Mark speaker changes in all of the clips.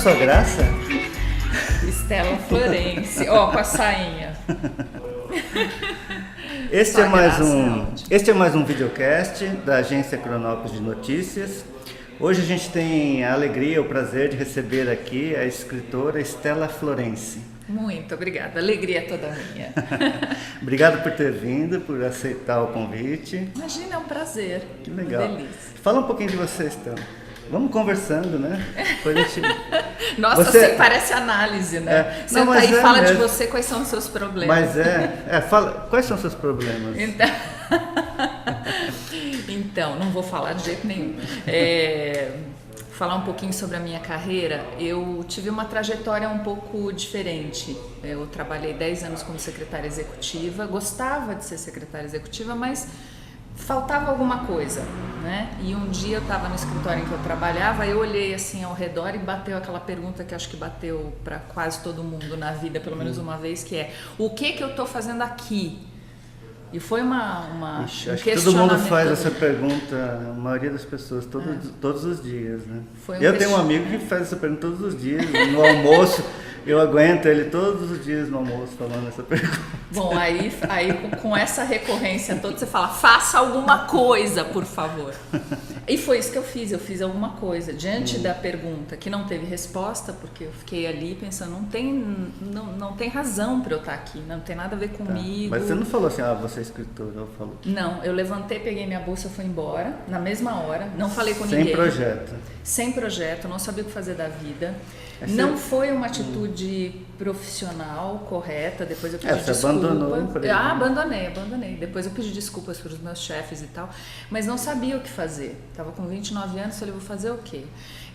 Speaker 1: sua graça?
Speaker 2: Stella Florence, ó, com a sainha.
Speaker 1: Este é mais um videocast da agência Cronópolis de Notícias. Hoje a gente tem a alegria, o prazer de receber aqui a escritora Stella Florence.
Speaker 2: Muito obrigada, alegria toda minha.
Speaker 1: Obrigado por ter vindo, por aceitar o convite.
Speaker 2: Imagina, é um prazer.
Speaker 1: Que legal.
Speaker 2: Uma delícia.
Speaker 1: Fala um pouquinho de você, Stella. Vamos conversando, né?
Speaker 2: Depois a gente... Nossa, você parece análise, né? Você tá aí e fala de você, quais são os seus problemas.
Speaker 1: Mas fala, quais são os seus problemas?
Speaker 2: Então, não vou falar de jeito nenhum. Falar um pouquinho sobre a minha carreira, eu tive uma trajetória um pouco diferente. Eu trabalhei 10 anos como secretária executiva, gostava de ser secretária executiva, mas faltava alguma coisa, né? E um dia eu estava no escritório em que eu trabalhava, eu olhei assim ao redor e bateu aquela pergunta que acho que bateu para quase todo mundo na vida, pelo menos uma vez, que é: o que eu estou fazendo aqui? E foi
Speaker 1: acho que todo mundo faz essa pergunta, a maioria das pessoas, todos os dias, né? Eu tenho um amigo que faz essa pergunta todos os dias, no almoço, eu aguento ele todos os dias no almoço falando essa pergunta.
Speaker 2: Bom, aí com essa recorrência toda, você fala: faça alguma coisa, por favor. E foi isso que eu fiz alguma coisa. Diante da pergunta que não teve resposta, porque eu fiquei ali pensando, não tem razão para eu estar aqui, não tem nada a ver comigo.
Speaker 1: Mas você não falou assim, você é escritora, eu falo.
Speaker 2: Não, eu levantei, peguei minha bolsa, fui embora, na mesma hora, não falei com ninguém. Sem projeto, não sabia o que fazer da vida. Não foi uma atitude profissional correta. Depois eu pedi desculpa.
Speaker 1: Abandonou o emprego.
Speaker 2: Abandonei. Depois eu pedi desculpas para os meus chefes e tal, mas não sabia o que fazer. Estava com 29 anos, falei, vou fazer o quê?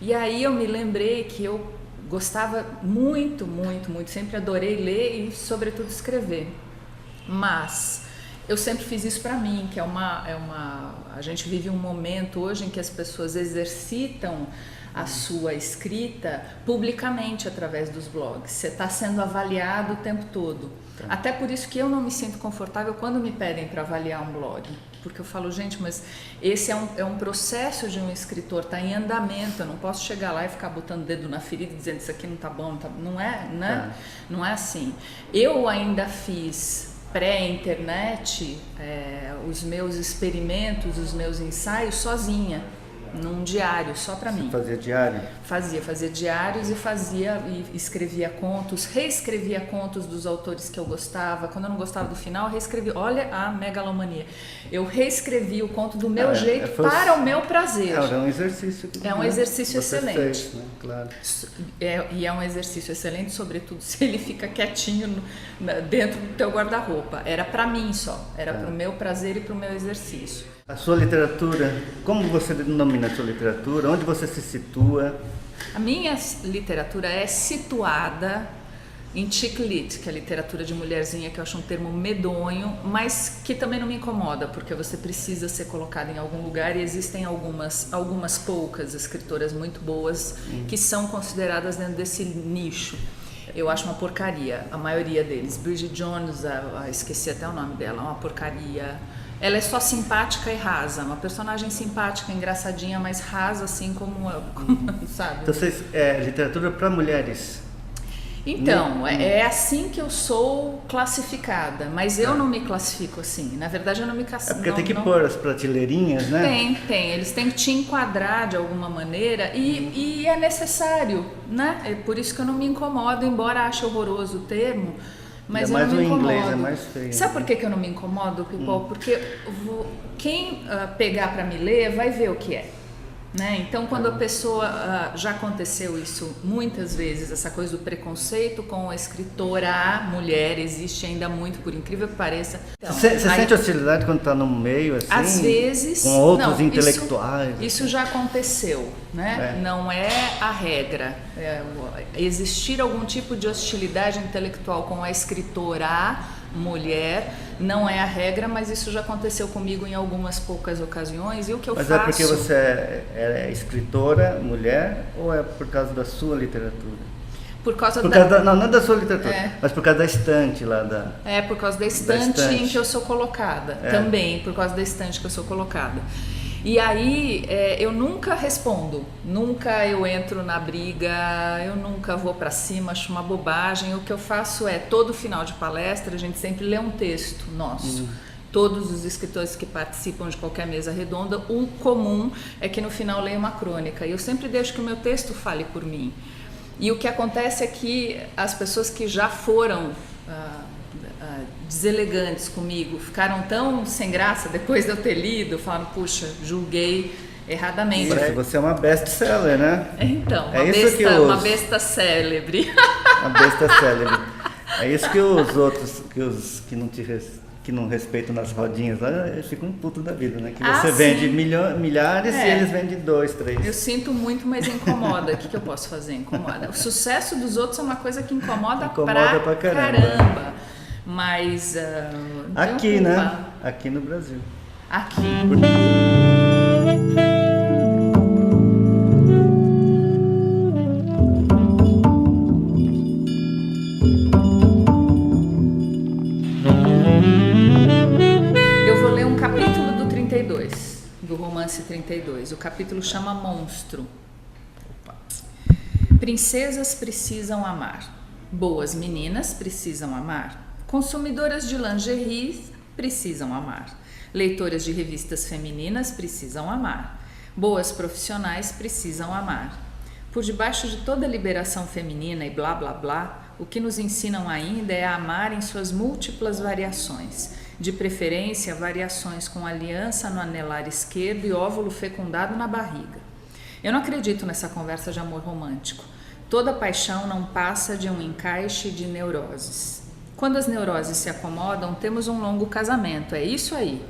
Speaker 2: E aí eu me lembrei que eu gostava muito, sempre adorei ler e, sobretudo, escrever. Mas eu sempre fiz isso para mim, que a gente vive um momento hoje em que as pessoas exercitam a sua escrita publicamente através dos blogs. Você está sendo avaliado o tempo todo. Até por isso que eu não me sinto confortável quando me pedem para avaliar um blog. Porque eu falo, gente, mas esse é um processo de um escritor, está em andamento. Eu não posso chegar lá e ficar botando o dedo na ferida e dizendo isso aqui não está bom, não é, né? Não é assim. Eu ainda fiz pré-internet os meus experimentos, os meus ensaios sozinha, num diário, só para mim.
Speaker 1: Você fazia diário?
Speaker 2: Fazia diários e escrevia contos, reescrevia contos dos autores que eu gostava. Quando eu não gostava do final, reescrevia. Olha a megalomania. Eu reescrevi o conto do meu jeito para o meu prazer.
Speaker 1: É um exercício.
Speaker 2: É um exercício excelente.
Speaker 1: Fez, né? Claro.
Speaker 2: E é um exercício excelente, sobretudo se ele fica quietinho dentro do teu guarda-roupa. Era para mim só, era para o meu prazer e para o meu exercício.
Speaker 1: A sua literatura, como você denomina a sua literatura? Onde você se situa?
Speaker 2: A minha literatura é situada em chick lit, que é a literatura de mulherzinha, que eu acho um termo medonho, mas que também não me incomoda, porque você precisa ser colocado em algum lugar e existem algumas poucas escritoras muito boas que são consideradas dentro desse nicho. Eu acho uma porcaria, a maioria deles. Bridget Jones, esqueci até o nome dela, uma porcaria. Ela é só simpática e rasa, uma personagem simpática, engraçadinha, mas rasa, assim como sabe?
Speaker 1: Então, literatura para mulheres?
Speaker 2: Então, é assim que eu sou classificada, mas eu não me classifico assim. Na verdade, eu não me classifico.
Speaker 1: Porque tem que pôr as prateleirinhas, né?
Speaker 2: Tem. Eles têm que te enquadrar de alguma maneira e é necessário, né? É por isso que eu não me incomodo, embora ache horroroso o termo. Mas eu não me incomodo.
Speaker 1: Inglês é mais feio.
Speaker 2: Sabe por que eu não me incomodo, Pipol? Porque quem pegar para me ler vai ver o que é. Né? Então, quando a pessoa, já aconteceu isso muitas vezes, essa coisa do preconceito com a escritora, a mulher, existe ainda muito, por incrível que pareça. Então,
Speaker 1: você sente hostilidade quando está no meio, assim?
Speaker 2: Às vezes.
Speaker 1: Com outros intelectuais?
Speaker 2: Isso já aconteceu, né? Não é a regra. Existir algum tipo de hostilidade intelectual com a escritora, a mulher, não é a regra, mas isso já aconteceu comigo em algumas poucas ocasiões. E o que eu faço...
Speaker 1: Mas é porque você é escritora, mulher, ou é por causa da sua literatura?
Speaker 2: Por causa
Speaker 1: não da sua literatura, mas por causa da estante lá da...
Speaker 2: por causa da estante em que eu sou colocada, também, por causa da estante que eu sou colocada. E aí eu nunca respondo, nunca eu entro na briga, eu nunca vou para cima, acho uma bobagem. O que eu faço é, todo final de palestra, a gente sempre lê um texto nosso. Todos os escritores que participam de qualquer mesa redonda, o comum é que no final leia uma crônica. E eu sempre deixo que o meu texto fale por mim. E o que acontece é que as pessoas que já foram deselegantes comigo ficaram tão sem graça depois de eu ter lido, falaram, puxa, julguei erradamente.
Speaker 1: Você é uma best-seller, né?
Speaker 2: Então, uma besta célebre.
Speaker 1: Uma besta célebre. É isso que os outros, que não respeitam nas rodinhas lá, eles ficam putos da vida, né? Que você vende milhares e eles vendem 2, 3.
Speaker 2: Eu sinto muito, mas incomoda. O que eu posso fazer? Incomoda. O sucesso dos outros é uma coisa que incomoda pra caramba. Mas...
Speaker 1: aqui, né? Aqui no Brasil.
Speaker 2: Aqui. Eu vou ler um capítulo do 32, do romance 32. O capítulo chama Monstro. Princesas precisam amar. Boas meninas precisam amar. Consumidoras de lingerie precisam amar. Leitoras de revistas femininas precisam amar. Boas profissionais precisam amar. Por debaixo de toda a liberação feminina e blá blá blá, o que nos ensinam ainda é a amar em suas múltiplas variações. De preferência, variações com aliança no anelar esquerdo e óvulo fecundado na barriga. Eu não acredito nessa conversa de amor romântico. Toda paixão não passa de um encaixe de neuroses. Quando as neuroses se acomodam, temos um longo casamento, é isso aí.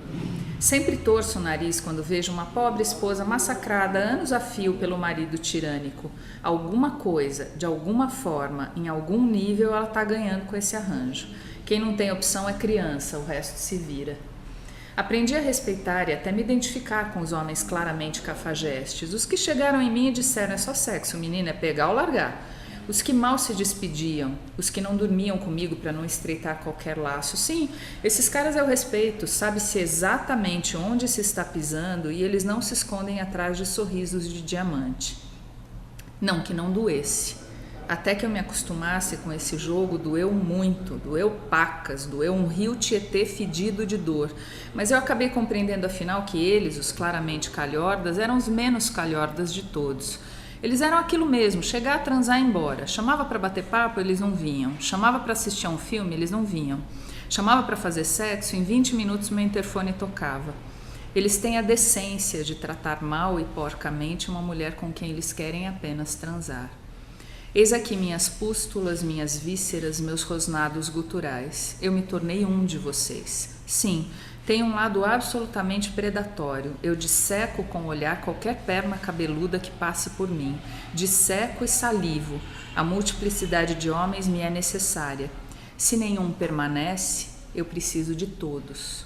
Speaker 2: Sempre torço o nariz quando vejo uma pobre esposa massacrada anos a fio pelo marido tirânico. Alguma coisa, de alguma forma, em algum nível, ela está ganhando com esse arranjo. Quem não tem opção é criança, o resto se vira. Aprendi a respeitar e até me identificar com os homens claramente cafajestes. Os que chegaram em mim e disseram, é só sexo, menina, é pegar ou largar. Os que mal se despediam, os que não dormiam comigo para não estreitar qualquer laço. Sim, esses caras eu respeito, sabe-se exatamente onde se está pisando e eles não se escondem atrás de sorrisos de diamante. Não que não doesse. Até que eu me acostumasse com esse jogo, doeu muito, doeu pacas, doeu um rio Tietê fedido de dor. Mas eu acabei compreendendo afinal que eles, os claramente calhordas, eram os menos calhordas de todos. Eles eram aquilo mesmo, chegar a transar e ir embora. Chamava para bater papo, eles não vinham. Chamava para assistir a um filme, eles não vinham. Chamava para fazer sexo, em 20 minutos meu interfone tocava. Eles têm a decência de tratar mal e porcamente uma mulher com quem eles querem apenas transar. Eis aqui minhas pústulas, minhas vísceras, meus rosnados guturais. Eu me tornei um de vocês. Sim, tem um lado absolutamente predatório. Eu disseco com o olhar qualquer perna cabeluda que passe por mim. Disseco e salivo. A multiplicidade de homens me é necessária. Se nenhum permanece, eu preciso de todos.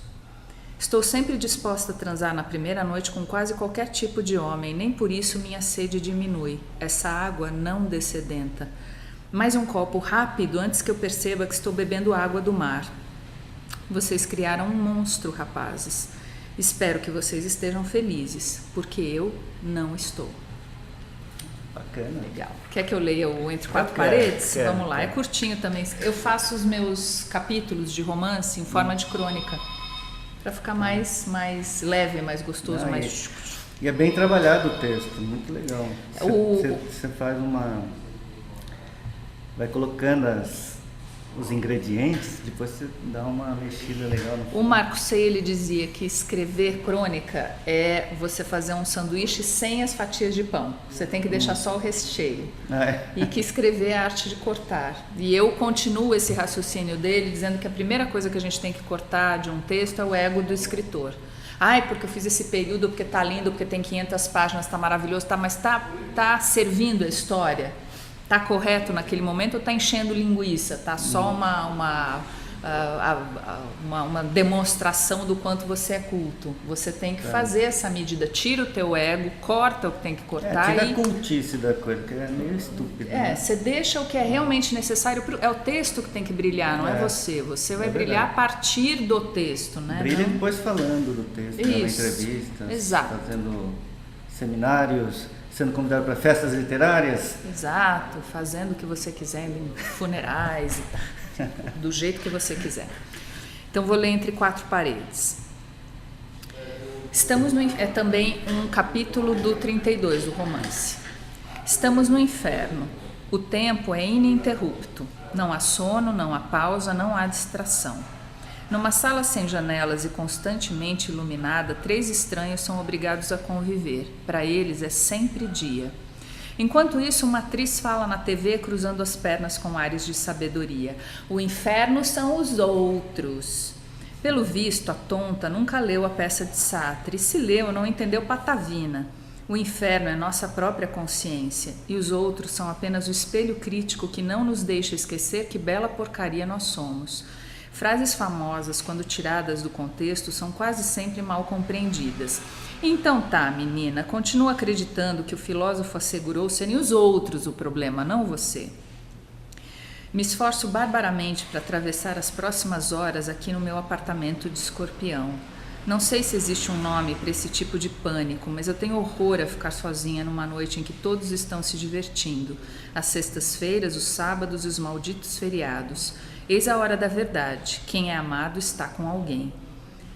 Speaker 2: Estou sempre disposta a transar na primeira noite com quase qualquer tipo de homem, nem por isso minha sede diminui. Essa água não dessedenta. Mais um copo rápido antes que eu perceba que estou bebendo água do mar. Vocês criaram um monstro, rapazes. Espero que vocês estejam felizes, porque eu não estou.
Speaker 1: Bacana.
Speaker 2: Legal. Quer que eu leia o Entre Quatro Paredes? Vamos lá, é curtinho também. Eu faço os meus capítulos de romance em forma de crônica, para ficar mais leve, mais gostoso, mais...
Speaker 1: E é bem trabalhado o texto, muito legal. Você faz vai colocando os ingredientes, depois você dá uma mexida legal.
Speaker 2: O Marco Sei, ele dizia que escrever crônica é você fazer um sanduíche sem as fatias de pão. Você tem que deixar só o recheio. E que escrever é a arte de cortar. E eu continuo esse raciocínio dele, dizendo que a primeira coisa que a gente tem que cortar de um texto é o ego do escritor. Porque eu fiz esse período, porque tá lindo, porque tem 500 páginas, tá maravilhoso, mas tá servindo a história? Tá correto naquele momento ou tá enchendo linguiça? Tá só uma demonstração do quanto você é culto. Você tem que fazer essa medida. Tira o teu ego, corta o que tem que cortar.
Speaker 1: Tira a cultice da coisa, que é meio estúpido.
Speaker 2: Você deixa o que é realmente necessário. É o texto que tem que brilhar, não é você. Você vai brilhar a partir do texto, né?
Speaker 1: Brilha depois falando do texto, dando entrevistas, fazendo seminários, sendo convidado para festas literárias.
Speaker 2: Exato, fazendo o que você quiser em funerais e tal, do jeito que você quiser. Então vou ler Entre Quatro Paredes. É também um capítulo do 32 do romance. Estamos no inferno. O tempo é ininterrupto. Não há sono, não há pausa, não há distração. Numa sala sem janelas e constantemente iluminada, 3 estranhos são obrigados a conviver. Para eles é sempre dia. Enquanto isso, uma atriz fala na TV cruzando as pernas com ares de sabedoria. O inferno são os outros. Pelo visto, a tonta nunca leu a peça de Sartre e se leu, não entendeu patavina. O inferno é nossa própria consciência e os outros são apenas o espelho crítico que não nos deixa esquecer que bela porcaria nós somos. Frases famosas, quando tiradas do contexto, são quase sempre mal compreendidas. Então tá, menina, continua acreditando que o filósofo assegurou serem os outros o problema, não você. Me esforço barbaramente para atravessar as próximas horas aqui no meu apartamento de Escorpião. Não sei se existe um nome para esse tipo de pânico, mas eu tenho horror a ficar sozinha numa noite em que todos estão se divertindo. As sextas-feiras, os sábados e os malditos feriados. Eis a hora da verdade. Quem é amado está com alguém.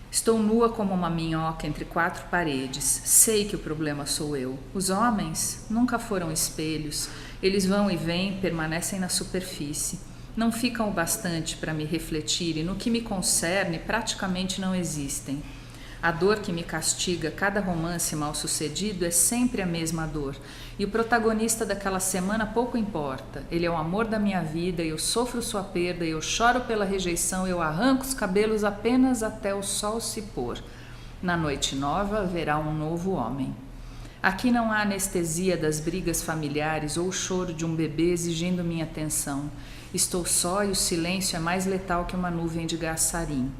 Speaker 2: Estou nua como uma minhoca entre 4 paredes. Sei que o problema sou eu. Os homens nunca foram espelhos. Eles vão e vêm, permanecem na superfície. Não ficam o bastante para me refletir e no que me concerne praticamente não existem. A dor que me castiga cada romance mal sucedido é sempre a mesma dor. E o protagonista daquela semana pouco importa. Ele é o amor da minha vida, eu sofro sua perda, eu choro pela rejeição, eu arranco os cabelos apenas até o sol se pôr. Na noite nova haverá um novo homem. Aqui não há anestesia das brigas familiares ou o choro de um bebê exigindo minha atenção. Estou só e o silêncio é mais letal que uma nuvem de gás sarin.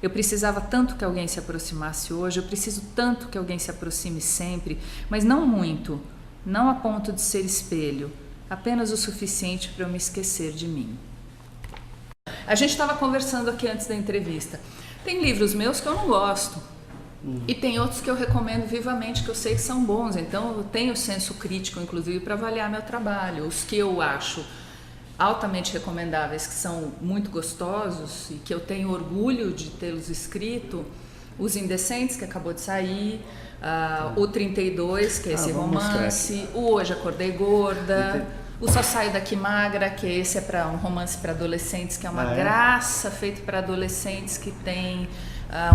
Speaker 2: Eu precisava tanto que alguém se aproximasse hoje, eu preciso tanto que alguém se aproxime sempre, mas não muito, não a ponto de ser espelho, apenas o suficiente para eu me esquecer de mim. A gente estava conversando aqui antes da entrevista. Tem livros meus que eu não gosto. E tem outros que eu recomendo vivamente, que eu sei que são bons. Então eu tenho senso crítico, inclusive, para avaliar meu trabalho. Os que eu acho altamente recomendáveis, que são muito gostosos e que eu tenho orgulho de tê-los escrito, Os Indecentes, que acabou de sair, o 32, que é esse romance, o Hoje Acordei Gorda, o Só Saio Daqui Magra, que esse é para um romance para adolescentes, que é uma graça, feito para adolescentes que tem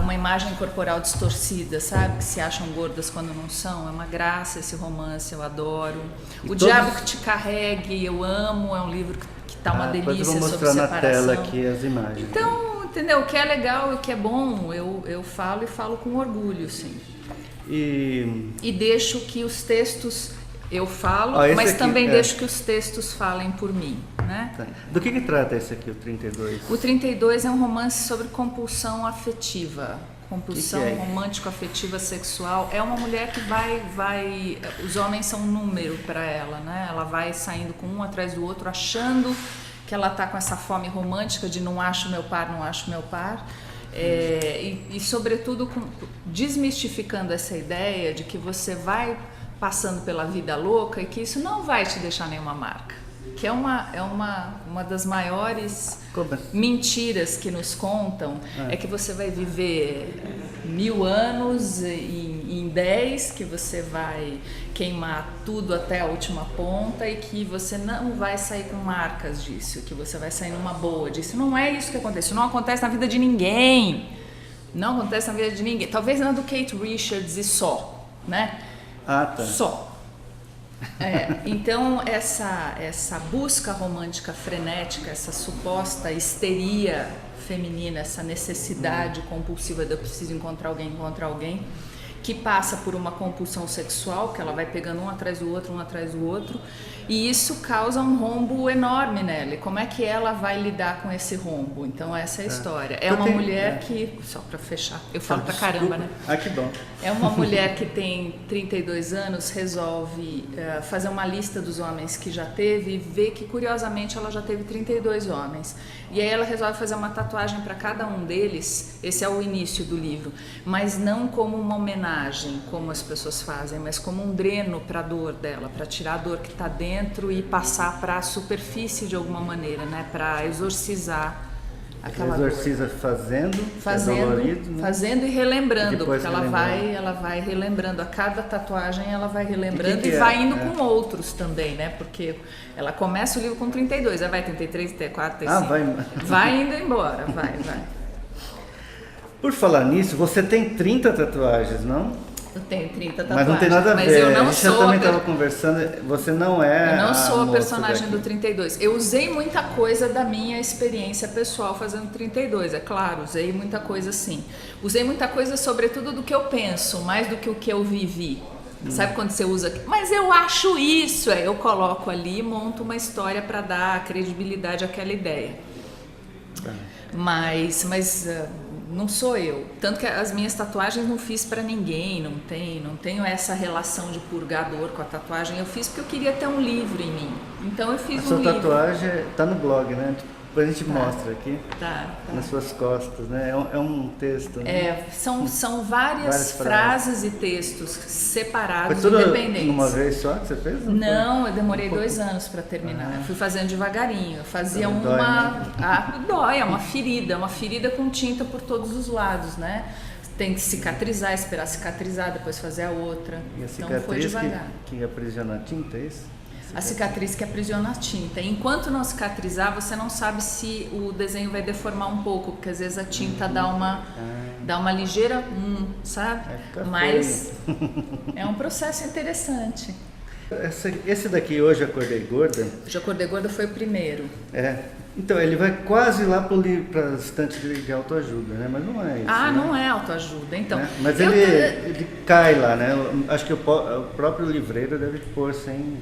Speaker 2: uma imagem corporal distorcida, sabe? Que se acham gordas quando não são. É uma graça esse romance, eu adoro. O Diabo que Te Carregue, eu amo, é um livro que tá uma delícia sobre separação.
Speaker 1: Vou mostrar na tela aqui as imagens.
Speaker 2: Então, entendeu? O que é legal e o que é bom, eu falo e falo com orgulho, sim. E deixo que os textos... Eu falo, mas aqui, também deixo que os textos falem por mim, né?
Speaker 1: Tá. Do que trata esse aqui, o 32?
Speaker 2: O 32 é um romance sobre compulsão afetiva, compulsão romântico-afetiva sexual. É uma mulher que vai... Os homens são um número para ela, né? Ela vai saindo com um atrás do outro, achando que ela está com essa fome romântica de não acho meu par, não acho meu par. E sobretudo, desmistificando essa ideia de que você vai passando pela vida louca e que isso não vai te deixar nenhuma marca, que é uma das maiores mentiras que nos contam, é que você vai viver 1000 anos em 10, que você vai queimar tudo até a última ponta e que você não vai sair com marcas disso, que você vai sair numa boa disso. Não é isso que acontece, não acontece na vida de ninguém, não acontece na vida de ninguém, talvez na do Kate Richards e só, né?
Speaker 1: Tá.
Speaker 2: Só. Então essa busca romântica frenética, essa suposta histeria feminina, essa necessidade compulsiva de eu preciso encontrar alguém, que passa por uma compulsão sexual, que ela vai pegando um atrás do outro, e isso causa um rombo enorme nela. E como é que ela vai lidar com esse rombo? Então essa é a história. É uma mulher que, só para fechar, eu falo pra caramba, né?
Speaker 1: Que bom.
Speaker 2: É uma mulher que tem 32 anos, resolve fazer uma lista dos homens que já teve e vê que, curiosamente, ela já teve 32 homens. E aí ela resolve fazer uma tatuagem para cada um deles. Esse é o início do livro, mas não como uma homenagem, como as pessoas fazem, mas como um dreno para a dor dela, para tirar a dor que está dentro e passar para a superfície de alguma maneira, né? Para exorcizar aquela
Speaker 1: exorciza
Speaker 2: dor.
Speaker 1: Fazendo
Speaker 2: e relembrando, porque ela vai relembrando a cada tatuagem, ela vai relembrando e vai indo com outros também, né? Porque ela começa o livro com 32, aí vai 33, 34, 35. Vai indo embora, vai.
Speaker 1: Por falar nisso, você tem 30 tatuagens, não?
Speaker 2: Eu tenho 30 tatuagens.
Speaker 1: Mas não tem nada a ver.
Speaker 2: Mas eu não
Speaker 1: sou. Eu também estava conversando. Você não é.
Speaker 2: Eu não sou a personagem do 32. Eu usei muita coisa da minha experiência pessoal fazendo 32, é claro. Usei muita coisa sim. Usei muita coisa, sobretudo, do que eu penso, mais do que o que eu vivi. Sabe quando você usa. Mas eu acho isso. Eu coloco ali e monto uma história para dar credibilidade àquela ideia. Mas não sou eu. Tanto que as minhas tatuagens não fiz pra ninguém, não tenho essa relação de purgador com a tatuagem. Eu fiz porque eu queria ter um livro em mim. Então eu fiz um livro. A
Speaker 1: sua tatuagem tá no blog, né? Depois a gente mostra aqui.
Speaker 2: Tá.
Speaker 1: Nas suas costas, né? É um texto. Né?
Speaker 2: São várias frases e textos separados,
Speaker 1: foi tudo
Speaker 2: independentes.
Speaker 1: Uma vez só que você fez?
Speaker 2: Não, eu demorei 2 anos para terminar. Eu fui fazendo devagarinho. Eu fazia
Speaker 1: dói, né?
Speaker 2: Dói, é uma ferida com tinta por todos os lados, né? Tem que cicatrizar, esperar cicatrizar, depois fazer a outra.
Speaker 1: E a
Speaker 2: então foi devagar.
Speaker 1: Que aprisiona a tinta, é isso?
Speaker 2: A cicatriz que aprisiona a tinta. Enquanto não cicatrizar, você não sabe se o desenho vai deformar um pouco, porque às vezes a tinta dá uma ligeira, sabe? Mas é um processo interessante.
Speaker 1: Esse daqui, Hoje Acordei Gorda.
Speaker 2: Hoje Acordei Gorda foi o primeiro.
Speaker 1: Então, ele vai quase lá para as estantes de autoajuda, né? Mas não é isso.
Speaker 2: Ah, né? Não é autoajuda, então.
Speaker 1: Né? Mas ele cai lá, né? Acho que o próprio livreiro deve pôr sem...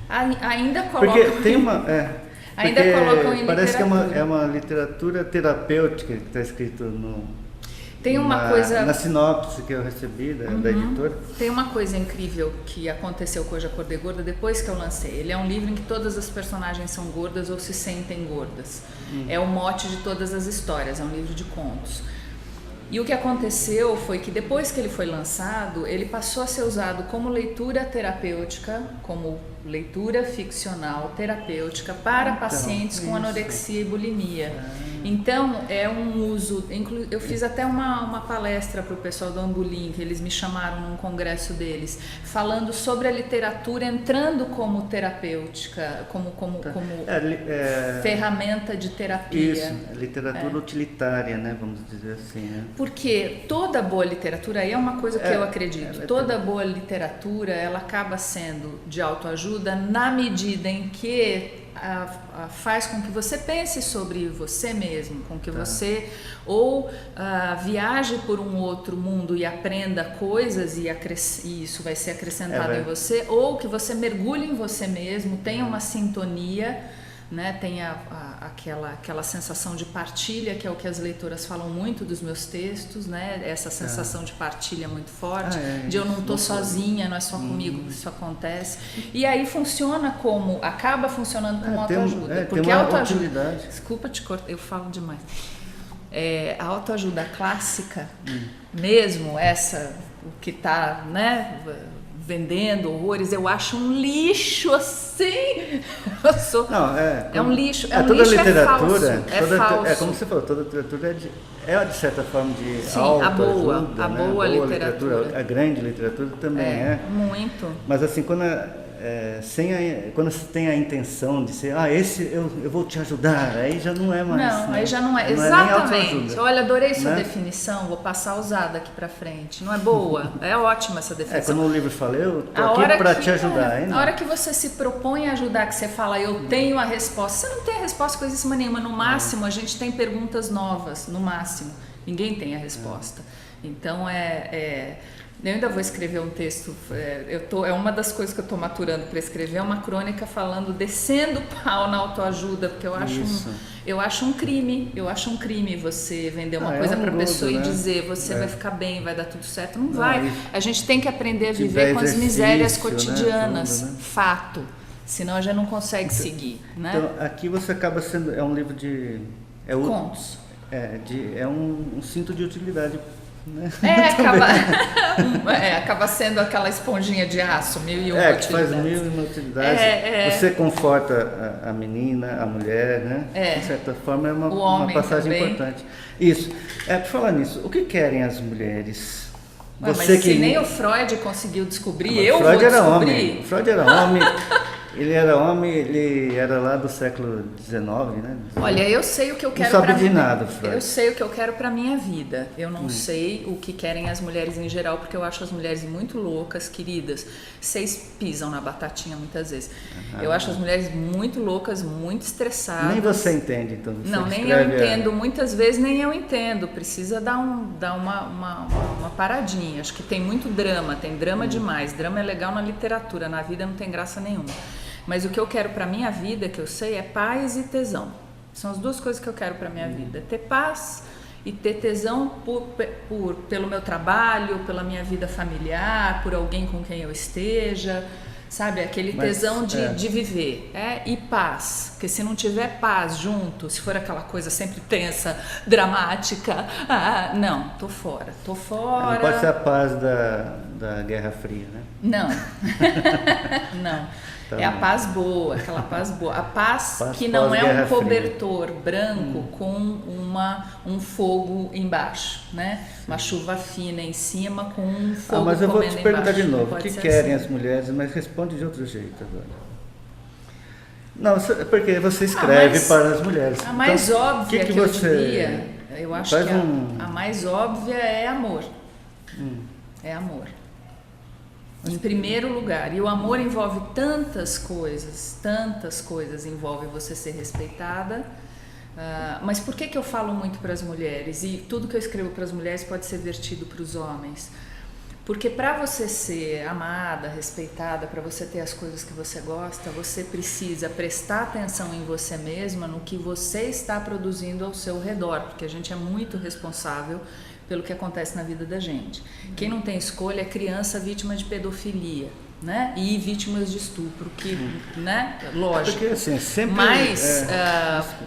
Speaker 2: Ainda colocam.
Speaker 1: Porque tem uma.
Speaker 2: Ainda colocam em
Speaker 1: parece literatura. Que é uma literatura terapêutica que está escrito
Speaker 2: tem uma coisa.
Speaker 1: Na sinopse que eu recebi da editora.
Speaker 2: Tem uma coisa incrível que aconteceu com Hoje Acordei Gorda depois que eu lancei. Ele é um livro em que todas as personagens são gordas ou se sentem gordas. É o mote de todas as histórias, é um livro de contos. E o que aconteceu foi que depois que ele foi lançado, ele passou a ser usado como leitura terapêutica, como leitura ficcional terapêutica para pacientes com anorexia e bulimia. Então, é um uso... Eu fiz até uma palestra para o pessoal do Ambulim, que eles me chamaram num congresso deles, falando sobre a literatura entrando como terapêutica, como ferramenta de terapia.
Speaker 1: Isso, literatura utilitária, né? Vamos dizer assim, né?
Speaker 2: Porque toda boa literatura, aí é uma coisa que eu acredito, toda boa literatura, ela acaba sendo de autoajuda na medida em que faz com que você pense sobre você mesmo, com que você ou viaje por um outro mundo e aprenda coisas e isso vai ser acrescentado em você, ou que você mergulhe em você mesmo, tenha uma sintonia, né, tem aquela sensação de partilha, que é o que as leitoras falam muito dos meus textos, né, essa sensação de partilha muito forte, de eu não estou sozinha, não é só comigo que isso acontece, e aí acaba funcionando como autoajuda, porque a autoajuda, desculpa te cortar, eu falo demais, a autoajuda clássica, mesmo essa, o que está, né, vendendo horrores, eu acho um lixo assim. É um lixo.
Speaker 1: Toda
Speaker 2: lixo,
Speaker 1: literatura,
Speaker 2: falso.
Speaker 1: Como você falou, toda literatura de certa forma de
Speaker 2: autoajuda. A boa literatura.
Speaker 1: A grande literatura também é.
Speaker 2: Muito.
Speaker 1: Mas assim, quando você tem a intenção de ser, eu vou te ajudar, aí já não é mais.
Speaker 2: Não, aí já não é. Exatamente. Olha, adorei sua definição, vou passar a usar daqui pra frente. Não é boa? É ótima essa definição.
Speaker 1: Como o livro fala, eu tô aqui pra te ajudar.
Speaker 2: Na hora que você se propõe a ajudar, que você fala, eu tenho a resposta. Você não tem a resposta coisíssima nenhuma. No máximo, a gente tem perguntas novas, no máximo. Ninguém tem a resposta. Então, eu ainda vou escrever um texto, é uma das coisas que eu estou maturando para escrever, é uma crônica falando, descendo pau na autoajuda, porque eu acho um crime você vender uma coisa para a pessoa, né? E dizer, você vai ficar bem, vai dar tudo certo. Não vai. A gente tem que aprender a viver com as misérias cotidianas, né? Tudo, né? Fato. Senão a gente não consegue seguir, né?
Speaker 1: Então, aqui você acaba sendo, é um livro de...
Speaker 2: contos.
Speaker 1: É um cinto de utilidade, né?
Speaker 2: Acaba sendo aquela esponjinha de aço, 1001 utilidades.
Speaker 1: Que faz 1001 utilidades. Você conforta a menina, a mulher, né? De certa forma é uma passagem também. Importante. Isso. Por falar nisso, o que querem as mulheres?
Speaker 2: Mas se nem o Freud conseguiu descobrir, eu
Speaker 1: Freud
Speaker 2: vou descobrir.
Speaker 1: Homem. Freud era homem. Ele era homem, ele era lá do século XIX, né?
Speaker 2: Olha, eu sei o que eu quero
Speaker 1: para mim. Não sabe de nada, Freud.
Speaker 2: Eu sei o que eu quero para minha vida. Eu não sei o que querem as mulheres em geral, porque eu acho as mulheres muito loucas, queridas. Vocês pisam na batatinha muitas vezes. Eu acho as mulheres muito loucas, muito estressadas.
Speaker 1: Nem você entende, então.
Speaker 2: Não, nem eu entendo. Muitas vezes nem eu entendo. Precisa dar uma paradinha. Acho que tem muito drama, tem drama demais. Drama é legal na literatura, na vida não tem graça nenhuma. Mas o que eu quero para minha vida, que eu sei, é paz e tesão. São as duas coisas que eu quero para minha vida. Ter paz e ter tesão pelo meu trabalho, pela minha vida familiar, por alguém com quem eu esteja, sabe? Aquele tesão de viver. E paz. Porque se não tiver paz junto, se for aquela coisa sempre tensa, dramática, não, tô fora.
Speaker 1: Não pode ser a paz da Guerra Fria, né?
Speaker 2: Não. Não. É a paz boa, aquela paz boa. A paz que não é um cobertor branco com um fogo embaixo, né? Uma chuva fina em cima com um fogo
Speaker 1: mas eu vou te perguntar
Speaker 2: embaixo.
Speaker 1: de novo, o que querem as mulheres, mas responde de outro jeito agora. Não, porque você escreve para as mulheres.
Speaker 2: A mais óbvia que eu diria, eu acho que a mais óbvia é amor. É amor. Em primeiro lugar, e o amor envolve tantas coisas envolve você ser respeitada, mas por que eu falo muito para as mulheres? E tudo que eu escrevo para as mulheres pode ser vertido para os homens. Porque para você ser amada, respeitada, para você ter as coisas que você gosta, você precisa prestar atenção em você mesma, no que você está produzindo ao seu redor, porque a gente é muito responsável pelo que acontece na vida da gente. Quem não tem escolha é criança vítima de pedofilia, né? E vítimas de estupro, que, né? Lógico.
Speaker 1: Porque, assim, sempre
Speaker 2: mas,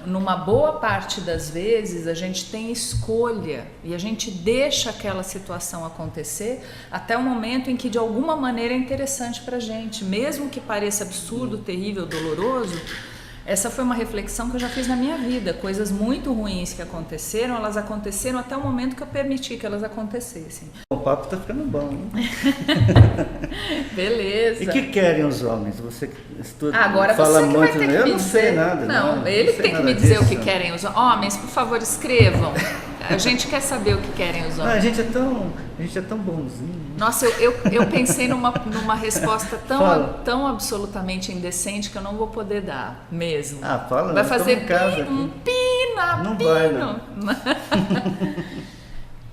Speaker 2: numa boa parte das vezes, a gente tem escolha e a gente deixa aquela situação acontecer até o momento em que, de alguma maneira, é interessante pra gente. Mesmo que pareça absurdo, terrível, doloroso, essa foi uma reflexão que eu já fiz na minha vida. Coisas muito ruins que aconteceram, elas aconteceram até o momento que eu permiti que elas acontecessem.
Speaker 1: O papo tá ficando bom, hein?
Speaker 2: Beleza.
Speaker 1: E o que querem os homens? Você estuda,
Speaker 2: agora
Speaker 1: fala
Speaker 2: você que
Speaker 1: muito,
Speaker 2: vai ter que
Speaker 1: eu
Speaker 2: me
Speaker 1: não
Speaker 2: dizer.
Speaker 1: sei nada.
Speaker 2: Não, ele tem que me dizer o que querem os homens. Por favor, escrevam. A gente quer saber o que querem os homens.
Speaker 1: A gente é tão bonzinho.
Speaker 2: Nossa, eu pensei numa resposta tão absolutamente indecente que eu não vou poder dar mesmo.
Speaker 1: Fala.
Speaker 2: Vai fazer
Speaker 1: pino. Não vai, não.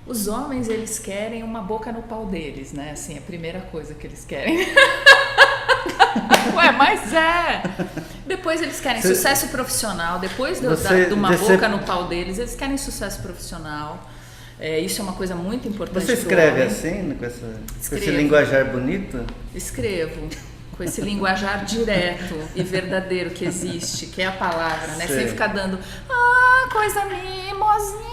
Speaker 2: Os homens, eles querem uma boca no pau deles, né? Assim, a primeira coisa que eles querem. Ué, mas Depois eles querem sucesso profissional. Depois de uma boca no pau deles, eles querem sucesso profissional. Isso é uma coisa muito importante.
Speaker 1: Você escreve assim, com esse linguajar bonito?
Speaker 2: Escrevo. Com esse linguajar direto e verdadeiro que existe, que é a palavra, né? Sem ficar dando, coisa mimosinha,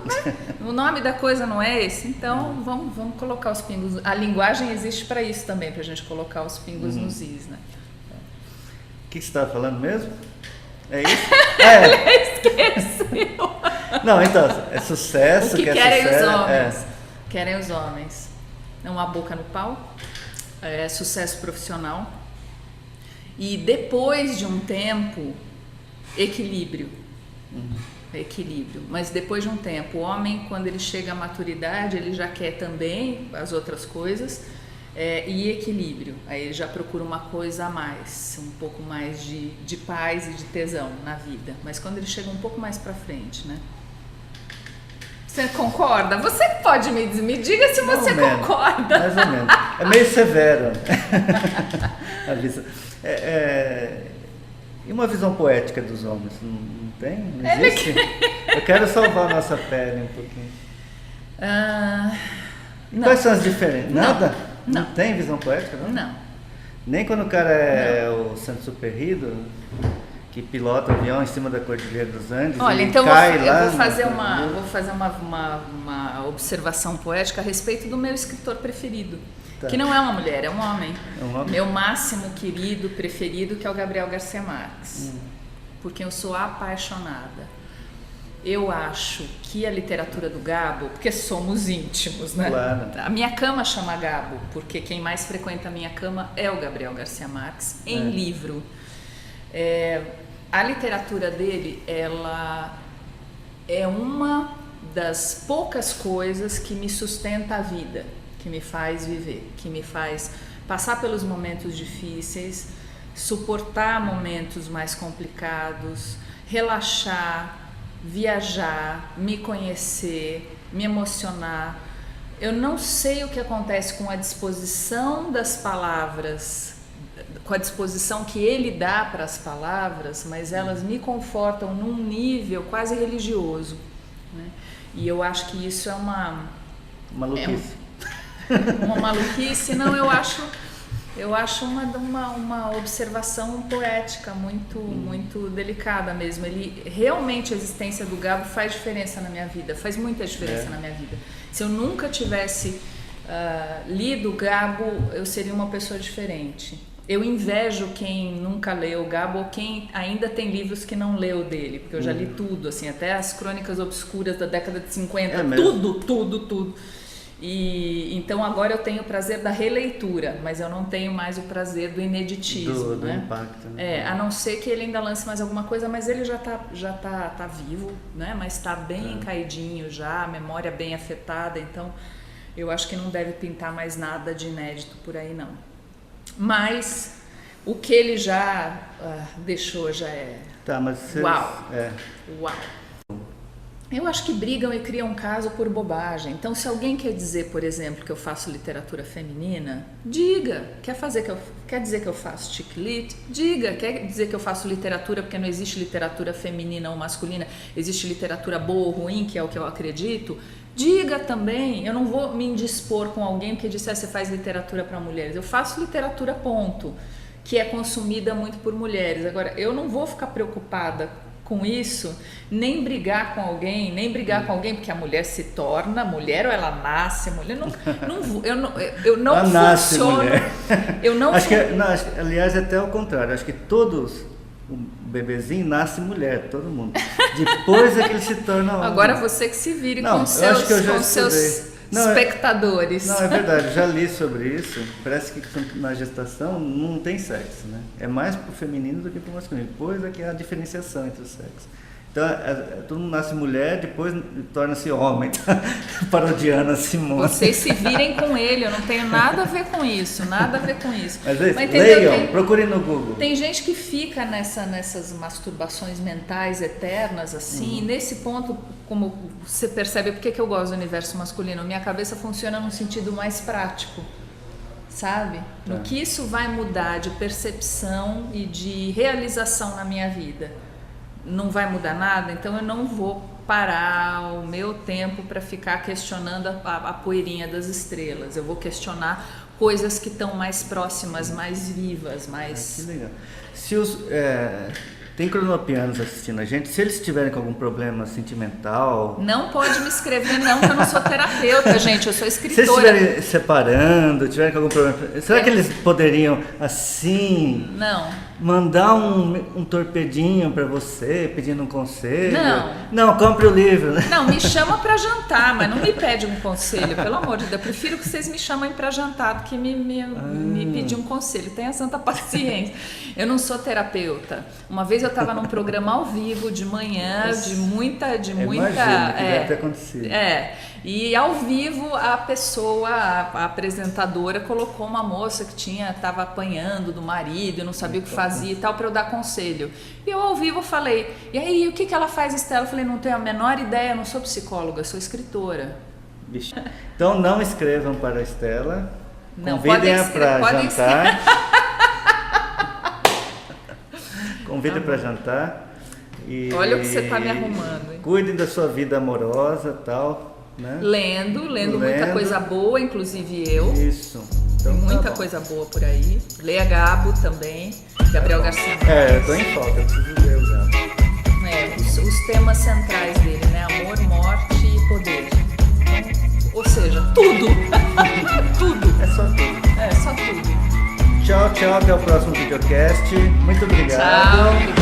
Speaker 2: né? O nome da coisa não é esse, então vamos colocar os pingos. A linguagem existe para isso também, para a gente colocar os pingos nos is, né?
Speaker 1: O que você estava falando mesmo? É isso?
Speaker 2: Esqueceu!
Speaker 1: Não, então, é sucesso.
Speaker 2: O que querem os homens? Querem os homens. Uma boca no pau. Sucesso profissional e depois de um tempo equilíbrio, mas depois de um tempo o homem, quando ele chega à maturidade, ele já quer também as outras coisas e equilíbrio, aí ele já procura uma coisa a mais, um pouco mais de paz e de tesão na vida, mas quando ele chega um pouco mais pra frente, né? Você concorda? Você pode me diga se você concorda.
Speaker 1: Mais ou menos. É meio severo. E uma visão poética dos homens? Não tem? Não existe? Eu quero salvar a nossa pele um pouquinho. Quais são as diferenças? Nada? Não tem visão poética?
Speaker 2: Não.
Speaker 1: Nem quando o cara é o Santo Superrido, que pilota o avião em cima da Cordilheira dos Andes.
Speaker 2: Olha,
Speaker 1: e
Speaker 2: então
Speaker 1: cai
Speaker 2: eu
Speaker 1: lá
Speaker 2: vou fazer uma observação poética a respeito do meu escritor preferido. Tá. Que não é uma mulher, é um homem. Meu máximo querido, preferido, que é o Gabriel Garcia Marques. Porque eu sou apaixonada. Eu acho que a literatura do Gabo, porque somos íntimos, né?
Speaker 1: Claro.
Speaker 2: A minha cama chama Gabo, porque quem mais frequenta a minha cama é o Gabriel Garcia Marques, em livro. A literatura dele, ela é uma das poucas coisas que me sustenta a vida, que me faz viver, que me faz passar pelos momentos difíceis, suportar momentos mais complicados, relaxar, viajar, me conhecer, me emocionar. Eu não sei o que acontece com a disposição das palavras, com a disposição que ele dá para as palavras, mas elas me confortam num nível quase religioso, né? E eu acho que isso é uma
Speaker 1: maluquice.
Speaker 2: Uma maluquice, não, eu acho uma observação poética muito delicada mesmo. Ele realmente, a existência do Gabo faz diferença na minha vida, faz muita diferença na minha vida. Se eu nunca tivesse lido o Gabo, eu seria uma pessoa diferente. Eu invejo quem nunca leu o Gabo ou quem ainda tem livros que não leu dele, porque eu já li tudo, assim, até as Crônicas Obscuras da década de 50, tudo. E então agora eu tenho o prazer da releitura, mas eu não tenho mais o prazer do ineditismo,
Speaker 1: do impacto,
Speaker 2: né? A não ser que ele ainda lance mais alguma coisa, mas ele já tá vivo, né? Mas está bem caidinho já, a memória bem afetada, então eu acho que não deve pintar mais nada de inédito por aí não. Mas o que ele já deixou já é uau. Uau. Eu acho que brigam e criam um caso por bobagem. Então, se alguém quer dizer, por exemplo, que eu faço literatura feminina, diga. Quer dizer que eu faço chick lit? Diga. Quer dizer que eu faço literatura porque não existe literatura feminina ou masculina, existe literatura boa ou ruim, que é o que eu acredito? Diga também. Eu não vou me indispor com alguém que disse você faz literatura para mulheres. Eu faço literatura, ponto, que é consumida muito por mulheres. Agora, eu não vou ficar preocupada com isso, nem brigar com alguém, porque a mulher se torna mulher ou ela nasce mulher. Eu não
Speaker 1: ela
Speaker 2: funciono. Eu não
Speaker 1: aliás, é até o contrário. Acho que o bebezinho nasce mulher, todo mundo. Depois é que ele se torna homem.
Speaker 2: Agora você que se vire com seus espectadores.
Speaker 1: Não, é verdade, eu já li sobre isso. Parece que na gestação não tem sexo, né? É mais pro feminino do que pro masculino. Depois é que há a diferenciação entre os sexos. Então, todo mundo nasce mulher, depois torna-se homem. Parodiando a Simone.
Speaker 2: Vocês se virem com ele, eu não tenho nada a ver com isso,
Speaker 1: Mas leiam, procurem no Google.
Speaker 2: Tem gente que fica nessas masturbações mentais eternas, assim, e nesse ponto, como você percebe, por que eu gosto do universo masculino? Minha cabeça funciona num sentido mais prático, sabe? No que isso vai mudar de percepção e de realização na minha vida. Não vai mudar nada, então eu não vou parar o meu tempo para ficar questionando a poeirinha das estrelas. Eu vou questionar coisas que estão mais próximas, mais vivas, mais...
Speaker 1: Que legal. Tem cronopianos assistindo a gente, se eles tiverem com algum problema sentimental...
Speaker 2: Não pode me escrever não, que eu não sou terapeuta, gente, eu sou escritora.
Speaker 1: Se eles estiverem separando, tiverem com algum problema... Será que eles poderiam, assim...
Speaker 2: Não.
Speaker 1: Mandar um torpedinho para você, pedindo um conselho?
Speaker 2: Não,
Speaker 1: compre o livro.
Speaker 2: Não, me chama para jantar, mas não me pede um conselho, pelo amor de Deus. Eu prefiro que vocês me chamem para jantar do que me pedir um conselho. Tenha santa paciência. Eu não sou terapeuta. Uma vez eu eu estava num programa ao vivo de manhã, de muita...
Speaker 1: Imagino que deve ter acontecido.
Speaker 2: E ao vivo a pessoa, a apresentadora, colocou uma moça que estava apanhando do marido, não sabia o que fazia e tal, para eu dar conselho. E eu ao vivo falei, e aí, o que ela faz, Estela? Eu falei, não tenho a menor ideia, eu não sou psicóloga, eu sou escritora.
Speaker 1: Bicho. Então não escrevam para a Estela, convidem-a para jantar. Convidem para jantar. E
Speaker 2: olha o que você está me arrumando, hein?
Speaker 1: Cuidem da sua vida amorosa e tal. Né?
Speaker 2: Lendo muita coisa boa, inclusive eu.
Speaker 1: Isso. Então,
Speaker 2: muita coisa boa por aí. Leia Gabo também, Gabriel Garcia Marques.
Speaker 1: Eu tô em falta, eu preciso ler o Gabo.
Speaker 2: Os temas centrais dele, né? Amor, morte e poder. Então, ou seja, tudo. Tudo.
Speaker 1: É só tudo.
Speaker 2: É só tudo.
Speaker 1: Tchau, até o próximo videocast. Muito obrigado.
Speaker 2: Tchau.